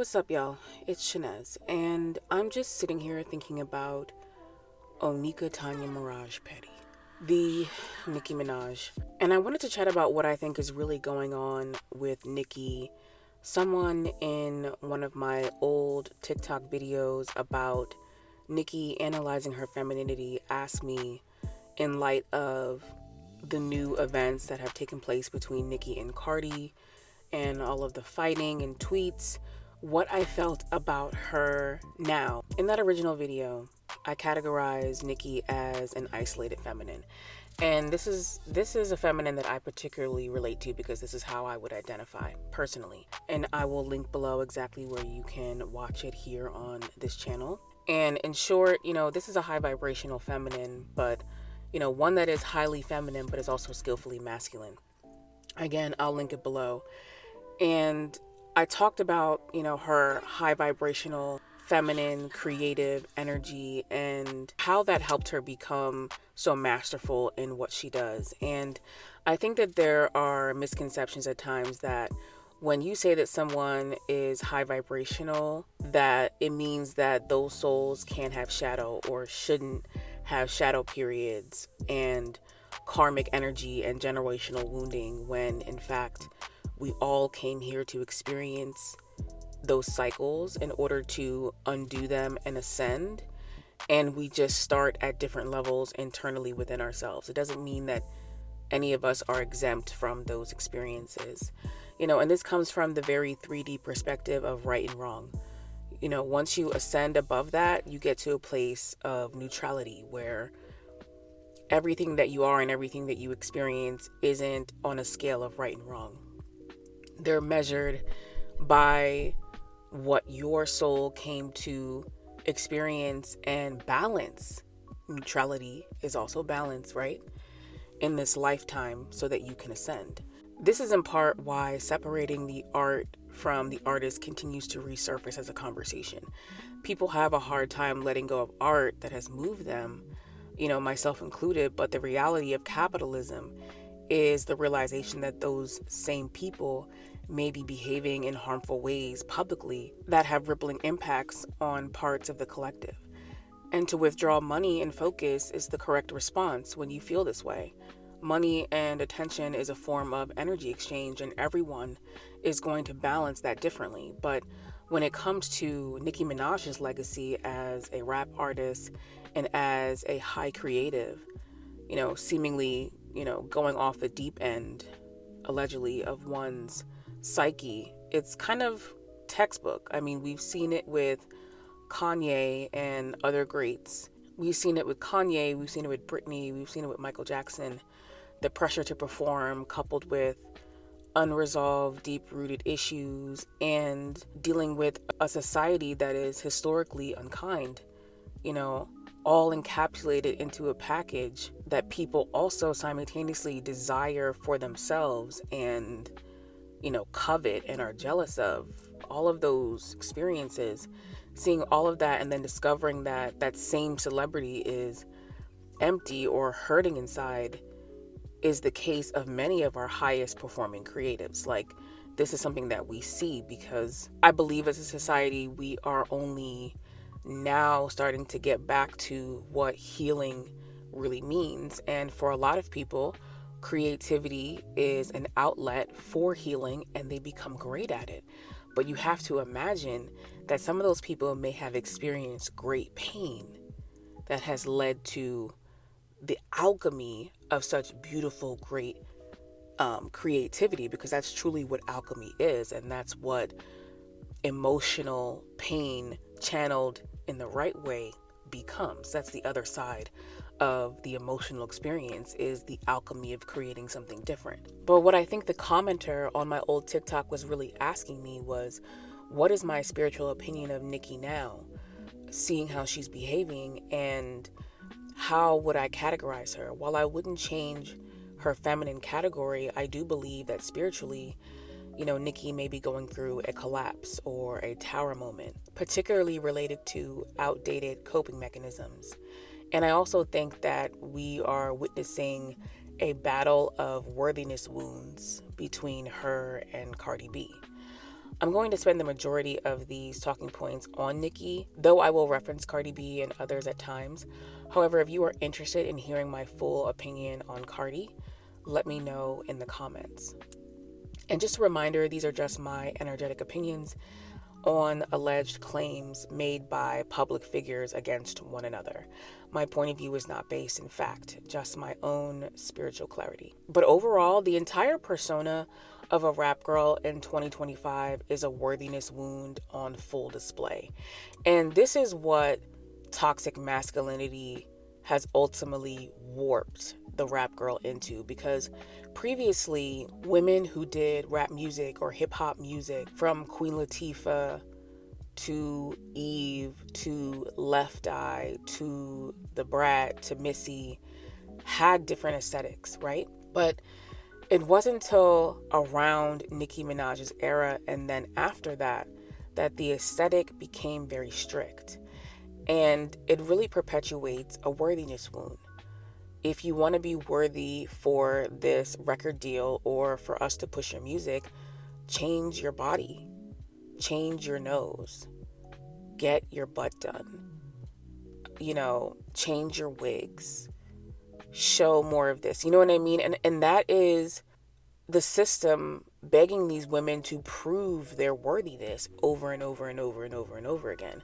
What's up, y'all? It's Shanez, and I'm just sitting here thinking about Onika Tanya Mirage Petty, the Nicki Minaj. And I wanted to chat about what I think is really going on with Nicki. Someone in one of my old TikTok videos about Nicki analyzing her femininity asked me, in light of the new events that have taken place between Nicki and Cardi and all of the fighting and tweets, what I felt about her now. In that original video, I categorized Nicki as an isolated feminine. And this is a feminine that I particularly relate to because this is how I would identify personally. And I will link below exactly where you can watch it here on this channel. And in short, this is a high vibrational feminine, but one that is highly feminine but is also skillfully masculine. Again, I'll link it below. And I talked about, her high vibrational, feminine, creative energy and how that helped her become so masterful in what she does. And I think that there are misconceptions at times that when you say that someone is high vibrational, that it means that those souls can't have shadow or shouldn't have shadow periods and karmic energy and generational wounding, when in fact we all came here to experience those cycles in order to undo them and ascend. And we just start at different levels internally within ourselves. It doesn't mean that any of us are exempt from those experiences. And this comes from the very 3D perspective of right and wrong. Once you ascend above that, you get to a place of neutrality where everything that you are and everything that you experience isn't on a scale of right and wrong. They're measured by what your soul came to experience and balance. Neutrality is also balance, right? In this lifetime so that you can ascend. This is in part why separating the art from the artist continues to resurface as a conversation. People have a hard time letting go of art that has moved them, myself included, but the reality of capitalism is the realization that those same people may be behaving in harmful ways publicly that have rippling impacts on parts of the collective. And to withdraw money and focus is the correct response when you feel this way. Money and attention is a form of energy exchange, and everyone is going to balance that differently. But when it comes to Nicki Minaj's legacy as a rap artist and as a high creative, seemingly, going off the deep end, allegedly, of one's psyche, it's kind of textbook. I mean, we've seen it with Kanye and other greats. We've seen it with Kanye, we've seen it with Britney, we've seen it with Michael Jackson. The pressure to perform coupled with unresolved, deep-rooted issues and dealing with a society that is historically unkind, all encapsulated into a package that people also simultaneously desire for themselves and, covet and are jealous of. All of those experiences, seeing all of that and then discovering that that same celebrity is empty or hurting inside is the case of many of our highest performing creatives. Like, this is something that we see because I believe as a society, we are only now starting to get back to what healing really means. And for a lot of people, creativity is an outlet for healing and they become great at it. But you have to imagine that some of those people may have experienced great pain that has led to the alchemy of such beautiful, great creativity, because that's truly what alchemy is. And that's what emotional pain channeled in the right way becomes. That's the other side of the emotional experience, is the alchemy of creating something different. But what I think the commenter on my old TikTok was really asking me was, what is my spiritual opinion of Nicki now, seeing how she's behaving, and how would I categorize her? While I wouldn't change her feminine category, I do believe that spiritually, Nicki may be going through a collapse or a tower moment, particularly related to outdated coping mechanisms. And I also think that we are witnessing a battle of worthiness wounds between her and Cardi B. I'm going to spend the majority of these talking points on Nicki, though I will reference Cardi B and others at times. However, if you are interested in hearing my full opinion on Cardi, let me know in the comments. And just a reminder, these are just my energetic opinions on alleged claims made by public figures against one another. My point of view is not based in fact, just my own spiritual clarity. But overall, the entire persona of a rap girl in 2025 is a worthiness wound on full display. And this is what toxic masculinity has ultimately warped the rap girl into, because previously women who did rap music or hip hop music, from Queen Latifah to Eve to Left Eye to The Brat to Missy, had different aesthetics, right? But it wasn't until around Nicki Minaj's era and then after that that the aesthetic became very strict. And it really perpetuates a worthiness wound. If you want to be worthy for this record deal or for us to push your music, change your body, change your nose, get your butt done, change your wigs, show more of this. You know what I mean? And that is the system begging these women to prove their worthiness over and over and over and over and over again.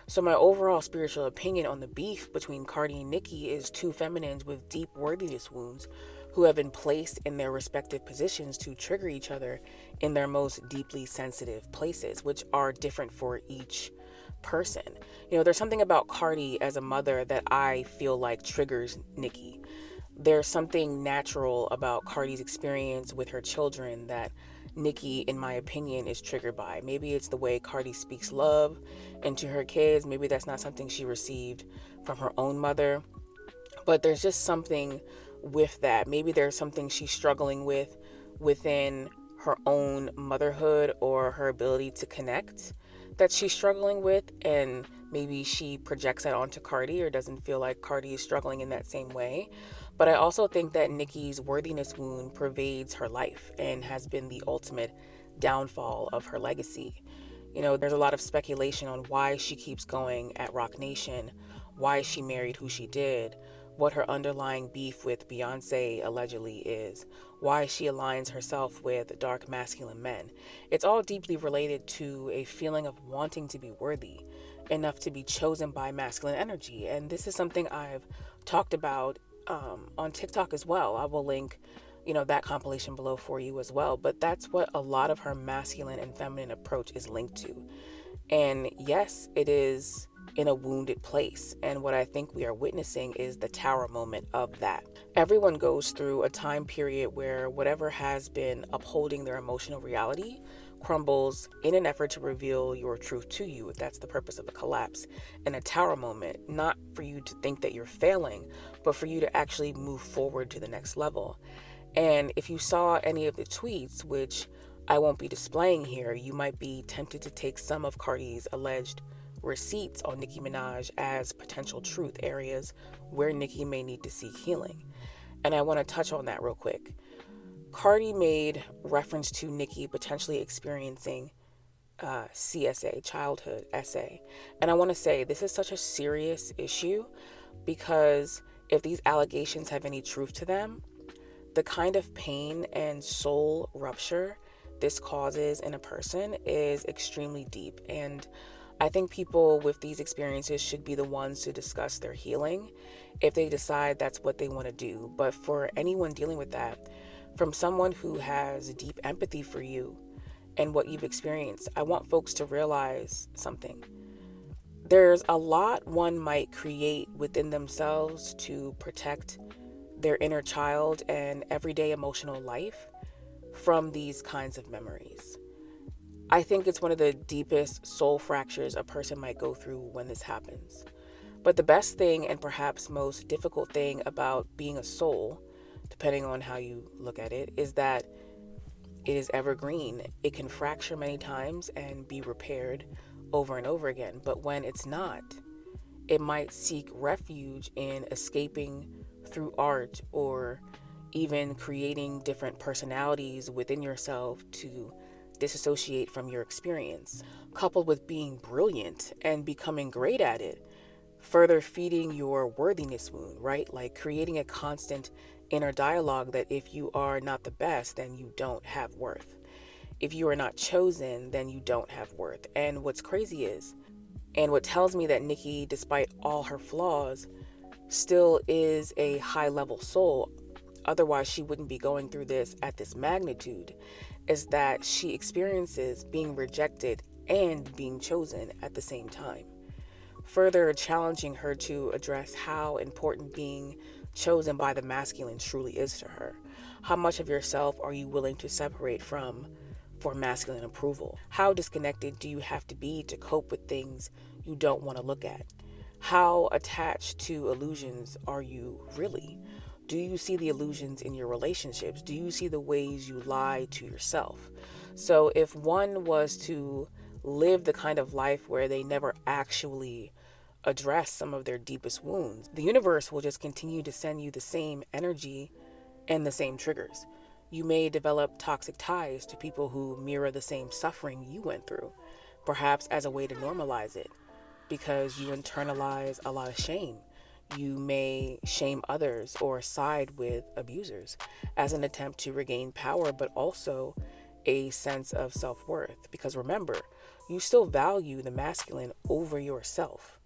So my overall spiritual opinion on the beef between Cardi and Nicki is two feminines with deep worthiness wounds who have been placed in their respective positions to trigger each other in their most deeply sensitive places, which are different for each person. There's something about Cardi as a mother that I feel like triggers Nicki. There's something natural about Cardi's experience with her children that Nicki, in my opinion, is triggered by. Maybe it's the way Cardi speaks love into her kids. Maybe that's not something she received from her own mother. But there's just something with that. Maybe there's something she's struggling with within her own motherhood or her ability to connect that she's struggling with, and maybe she projects that onto Cardi or doesn't feel like Cardi is struggling in that same way. But I also think that Nicki's worthiness wound pervades her life and has been the ultimate downfall of her legacy. There's a lot of speculation on why she keeps going at Roc Nation, why she married who she did, what her underlying beef with Beyonce allegedly is, why she aligns herself with dark masculine men. It's all deeply related to a feeling of wanting to be worthy enough to be chosen by masculine energy. And this is something I've talked about on TikTok as well. I will link, that compilation below for you as well. But that's what a lot of her masculine and feminine approach is linked to. And yes, it is in a wounded place. And what I think we are witnessing is the tower moment of that. Everyone goes through a time period where whatever has been upholding their emotional reality crumbles in an effort to reveal your truth to you, if that's the purpose of a collapse. And a tower moment, not for you to think that you're failing, but for you to actually move forward to the next level. And if you saw any of the tweets, which I won't be displaying here, you might be tempted to take some of Cardi's alleged receipts on Nicki Minaj as potential truth areas where Nicki may need to seek healing. And I want to touch on that real quick. Cardi made reference to Nicki potentially experiencing CSA, childhood SA. And I want to say this is such a serious issue, because if these allegations have any truth to them, the kind of pain and soul rupture this causes in a person is extremely deep. And I think people with these experiences should be the ones to discuss their healing if they decide that's what they want to do. But for anyone dealing with that, from someone who has deep empathy for you and what you've experienced, I want folks to realize something. There's a lot one might create within themselves to protect their inner child and everyday emotional life from these kinds of memories. I think it's one of the deepest soul fractures a person might go through when this happens. But the best thing, and perhaps most difficult thing about being a soul, depending on how you look at it, is that it is evergreen. It can fracture many times and be repaired over and over again. But when it's not, it might seek refuge in escaping through art, or even creating different personalities within yourself to disassociate from your experience, coupled with being brilliant and becoming great at it, further feeding your worthiness wound, right? Like creating a constant inner dialogue that if you are not the best, then you don't have worth. If you are not chosen, then you don't have worth. And what's crazy is, and what tells me that Nicki, despite all her flaws, still is a high level soul, otherwise she wouldn't be going through this at this magnitude, is that she experiences being rejected and being chosen at the same time, further challenging her to address how important being chosen by the masculine truly is to her. How much of yourself are you willing to separate from for masculine approval? How disconnected do you have to be to cope with things you don't want to look at? How attached to illusions are you really? Do you see the illusions in your relationships? Do you see the ways you lie to yourself? So if one was to live the kind of life where they never actually address some of their deepest wounds, the universe will just continue to send you the same energy and the same triggers. You may develop toxic ties to people who mirror the same suffering you went through, perhaps as a way to normalize it, because you internalize a lot of shame. You may shame others or side with abusers as an attempt to regain power, but also a sense of self-worth. Because remember, you still value the masculine over yourself.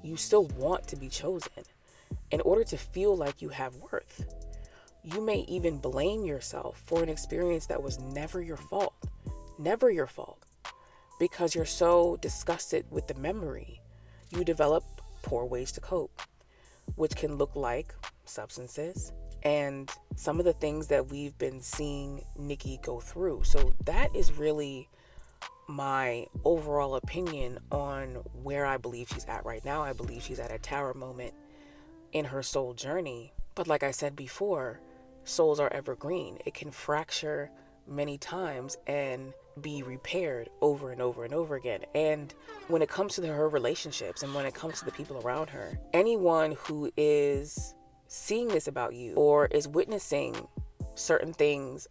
You still want to be chosen in order to feel like you have worth. You may even blame yourself for an experience that was never your fault. Never your fault. Because you're so disgusted with the memory, you develop poor ways to cope, which can look like substances and some of the things that we've been seeing Nicki go through. So that is really my overall opinion on where I believe she's at right now. I believe she's at a tower moment in her soul journey. But like I said before, souls are evergreen. It can fracture many times and be repaired over and over and over again. And when it comes to her relationships and when it comes to the people around her, anyone who is seeing this about you or is witnessing certain things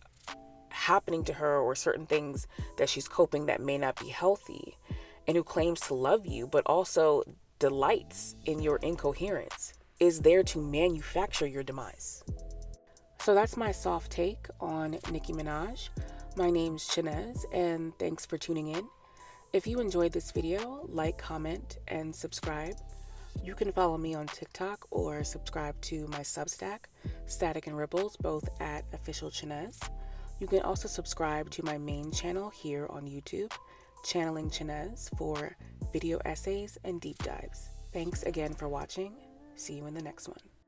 happening to her or certain things that she's coping that may not be healthy, and who claims to love you but also delights in your incoherence, is there to manufacture your demise. So that's my soft take on Nicki Minaj. My name's Chinez, and thanks for tuning in. If you enjoyed this video, like, comment, and subscribe. You can follow me on TikTok or subscribe to my Substack, Static and Ripples, both at Official Chinez. You can also subscribe to my main channel here on YouTube, Channeling Chinez, for video essays and deep dives. Thanks again for watching. See you in the next one.